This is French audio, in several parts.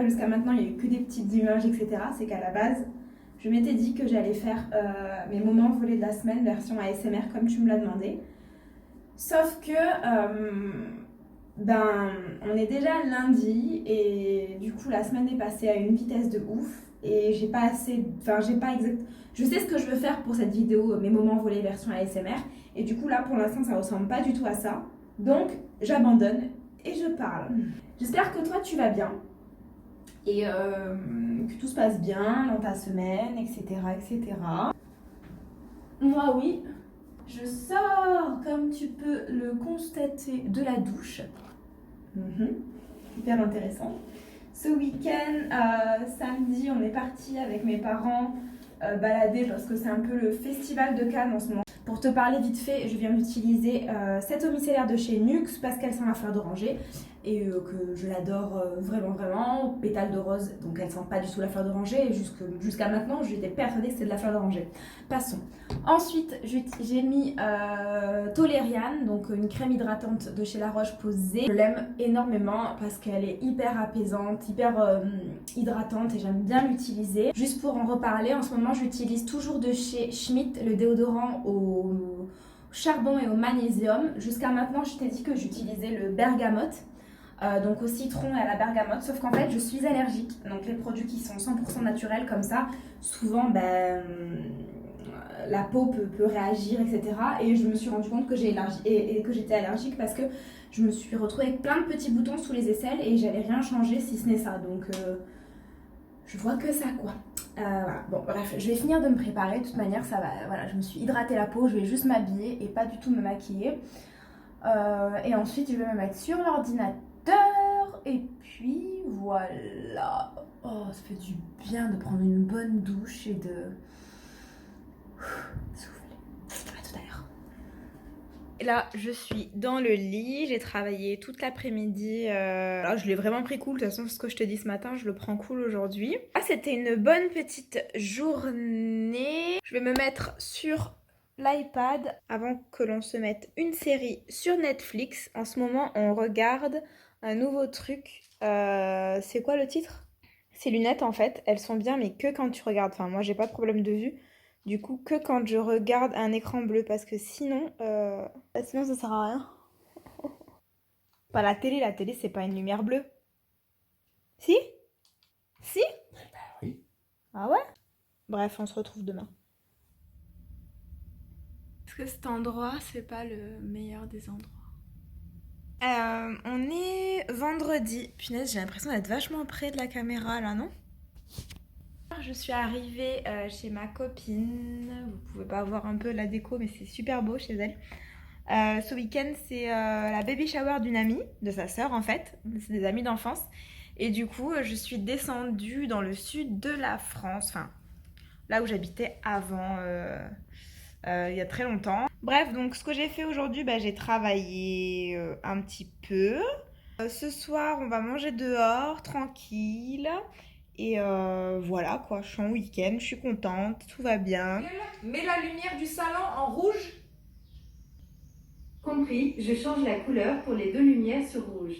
jusqu'à maintenant il n'y a eu que des petites images, etc. C'est qu'à la base, je m'étais dit que j'allais faire mes moments volés de la semaine version ASMR comme tu me l'as demandé. Sauf que on est déjà lundi et du coup la semaine est passée à une vitesse de ouf et j'ai pas assez, je sais ce que je veux faire pour cette vidéo, mes moments volés version ASMR, et du coup là pour l'instant ça ressemble pas du tout à ça, donc j'abandonne et je parle. J'espère que toi tu vas bien et que tout se passe bien dans ta semaine, etc., etc. Moi oui, je sors, comme tu peux le constater, de la douche. Hyper intéressant. Ce week-end, samedi, on est parti avec mes parents balader parce que c'est un peu le festival de Cannes en ce moment. Pour te parler vite fait, je viens d'utiliser cette eau micellaire de chez Nuxe parce qu'elle sent la fleur d'oranger et que je l'adore vraiment, pétale de rose, donc elle sent pas du tout la fleur d'oranger, et jusqu'à maintenant j'étais persuadée que c'était de la fleur d'oranger. Passons. Ensuite j'ai mis Tolériane, donc une crème hydratante de chez La Roche-Posay. Je l'aime énormément parce qu'elle est hyper apaisante, hyper hydratante et j'aime bien l'utiliser. Juste pour en reparler, en ce moment j'utilise toujours de chez Schmitt le déodorant au charbon et au magnésium. Jusqu'à maintenant je t'ai dit que j'utilisais le bergamote. Donc au citron et à la bergamote, sauf qu'en fait je suis allergique, donc les produits qui sont 100% naturels comme ça, souvent la peau peut réagir, etc. Et je me suis rendu compte que j'étais allergique parce que je me suis retrouvée avec plein de petits boutons sous les aisselles et j'avais rien changé si ce n'est ça, donc je vois que ça quoi. Voilà. Bon bref, je vais finir de me préparer, de toute manière ça va, voilà, je me suis hydratée la peau, je vais juste m'habiller et pas du tout me maquiller. Et ensuite je vais me mettre sur l'ordinateur et puis voilà. Oh, ça fait du bien de prendre une bonne douche et de souffler. À tout à l'heure. Et là je suis dans le lit, j'ai travaillé toute l'après-midi. Là, je l'ai vraiment pris cool, de toute façon ce que je te dis ce matin je le prends cool aujourd'hui. Ah, c'était une bonne petite journée. Je vais me mettre sur l'iPad avant que l'on se mette une série sur Netflix. En ce moment on regarde un nouveau truc. C'est quoi le titre? Ces lunettes en fait, elles sont bien mais que quand tu regardes. Enfin moi j'ai pas de problème de vue. Du coup que quand je regarde un écran bleu parce que sinon ça sert à rien. Pas la télé c'est pas une lumière bleue. Si? Si? Bah oui. Ah ouais? Bref, on se retrouve demain. Est-ce que cet endroit, c'est pas le meilleur des endroits? On est vendredi. Punaise, j'ai l'impression d'être vachement près de la caméra là, non? Je suis arrivée chez ma copine. Vous pouvez pas voir un peu la déco, mais c'est super beau chez elle. Ce week-end, c'est la baby shower d'une amie, de sa sœur en fait. C'est des amis d'enfance. Et du coup, je suis descendue dans le sud de la France. Enfin, là où j'habitais avant, il y a très longtemps. Bref, donc ce que j'ai fait aujourd'hui, j'ai travaillé un petit peu. Ce soir, on va manger dehors, tranquille. Et voilà quoi, je suis en week-end, je suis contente, tout va bien. Mets la lumière du salon en rouge. Compris, je change la couleur pour les deux lumières sur rouge.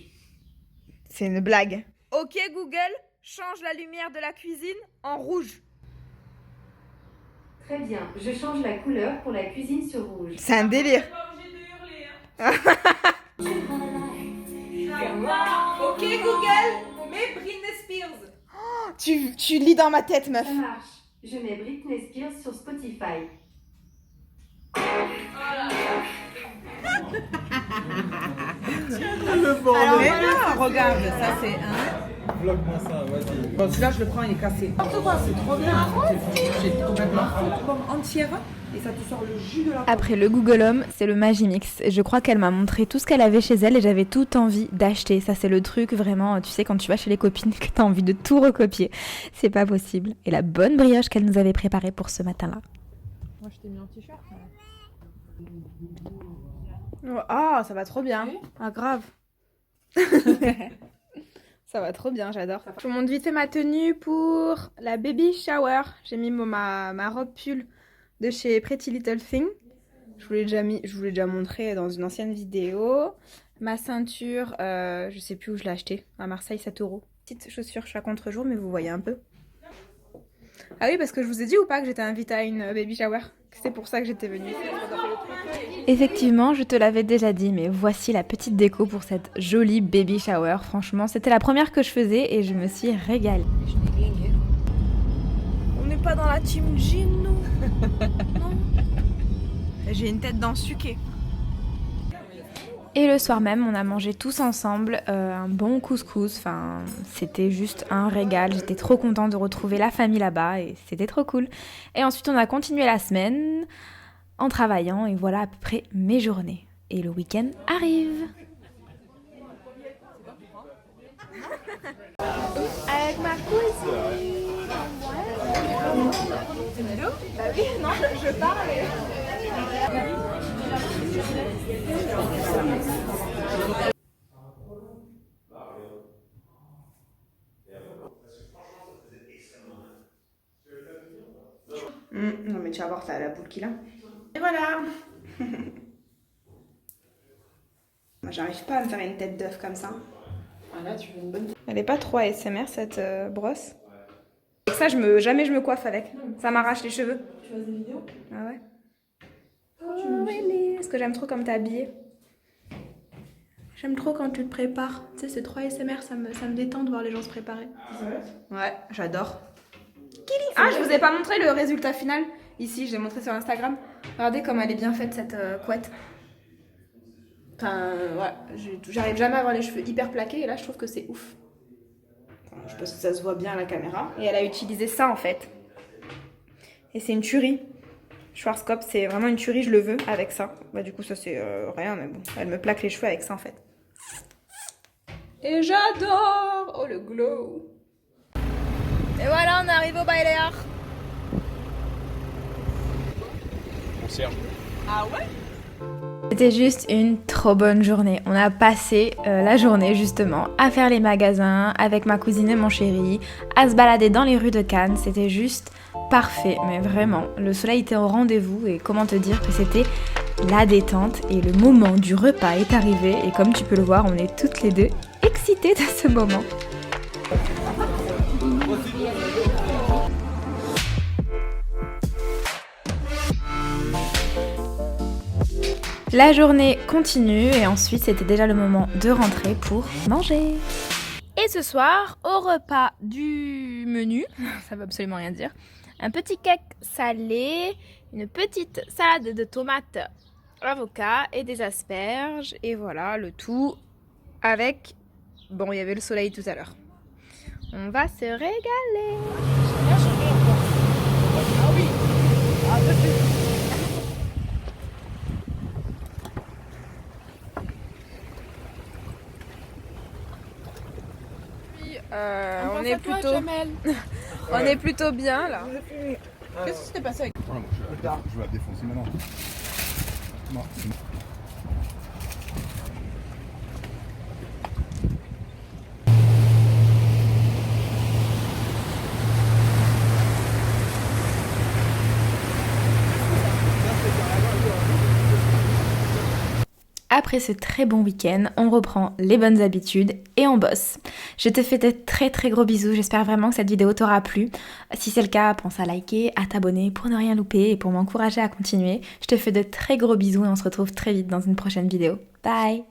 C'est une blague. Ok Google, change la lumière de la cuisine en rouge. Très bien, je change la couleur pour la cuisine sur rouge. C'est un délire. T'es pas obligé de hurler, hein. Ok Google, mets Britney Spears. Tu lis dans ma tête, meuf. Ça marche, je mets Britney Spears sur Spotify. Alors voilà, regarde, ça c'est un. Vlog-moi ça, vas-y. Bon, celui-là je le prends, il est cassé. N'importe quoi, c'est trop bien. J'ai complètement foutu comme entière et ça te sort le jus de la. Après le Google Home, c'est le Magimix. Je crois qu'elle m'a montré tout ce qu'elle avait chez elle et j'avais toute envie d'acheter. Ça, c'est le truc vraiment, tu sais, quand tu vas chez les copines que t'as envie de tout recopier. C'est pas possible. Et la bonne brioche qu'elle nous avait préparée pour ce matin-là. Moi je t'ai mis un t-shirt. Ah, ça va trop bien. Ah, grave. Ça va trop bien, j'adore. Je vous montre vite fait ma tenue pour la baby shower. J'ai mis ma robe pull de chez Pretty Little Thing. Je vous l'ai déjà montré dans une ancienne vidéo. Ma ceinture, je sais plus où je l'ai achetée. À Marseille, 7 €. Petite chaussure, je suis à contre-jour, mais vous voyez un peu. Ah oui, parce que je vous ai dit ou pas que j'étais invitée à une baby shower? C'est pour ça que j'étais venue. Effectivement, je te l'avais déjà dit, mais voici la petite déco pour cette jolie baby shower. Franchement, c'était la première que je faisais et je me suis régalée. On n'est pas dans la team jean, nous. Non. J'ai une tête dans suqué. Et le soir même, on a mangé tous ensemble un bon couscous. Enfin, c'était juste un régal. J'étais trop contente de retrouver la famille là-bas et c'était trop cool. Et ensuite, on a continué la semaine en travaillant et voilà à peu près mes journées. Et le week-end arrive. Avec ma cousine. C'est une vidéo? Bah oui, non, je parle. Non mais tu vas voir, ça a la boule qu'il a. Et voilà. Moi j'arrive pas à me faire une tête d'œuf comme ça. Ah là, tu veux une bonne tête. Elle est pas trop ASMR cette brosse. Avec ça, jamais je me coiffe avec. Ça m'arrache les cheveux. Tu fais des vidéos? Ah ouais. Oh Willy, parce que j'aime trop comme t'es habillée. J'aime trop quand tu te prépares. Tu sais, c'est trop ASMR, ça me détend de voir les gens se préparer. C'est vrai? Ouais, j'adore. Ah, je vous ai pas montré le résultat final. Ici, je l'ai montré sur Instagram. Regardez comme elle est bien faite cette couette. Enfin, ouais, j'arrive jamais à avoir les cheveux hyper plaqués et là, je trouve que c'est ouf. Enfin, je pense que ça se voit bien à la caméra. Et elle a utilisé ça en fait. Et c'est une tuerie. Schwarzkopf, c'est vraiment une tuerie, je le veux avec ça. Bah, du coup, ça c'est rien, mais bon, elle me plaque les cheveux avec ça en fait. Et j'adore! Oh le glow! Et voilà, on arrive au Bailear. Concierge. Ah ouais? C'était juste une trop bonne journée. On a passé la journée justement à faire les magasins avec ma cousine et mon chéri, à se balader dans les rues de Cannes. C'était juste parfait, mais vraiment. Le soleil était au rendez-vous et comment te dire que c'était la détente et le moment du repas est arrivé. Et comme tu peux le voir, on est toutes les deux excitées de ce moment. La journée continue et ensuite c'était déjà le moment de rentrer pour manger. Et ce soir, au repas du menu, ça veut absolument rien dire, un petit cake salé, une petite salade de tomates, avocat et des asperges. Et voilà, le tout avec... Bon, il y avait le soleil tout à l'heure. On va se régaler. Ah oui. Ah, on est plutôt... on est plutôt bien là. Qu'est-ce qui s'était passé avec... Voilà, moi, je vais la défoncer maintenant. Non, c'est bon. Après ce très bon week-end, on reprend les bonnes habitudes et on bosse. Je te fais de très très gros bisous, j'espère vraiment que cette vidéo t'aura plu. Si c'est le cas, pense à liker, à t'abonner pour ne rien louper et pour m'encourager à continuer. Je te fais de très gros bisous et on se retrouve très vite dans une prochaine vidéo. Bye.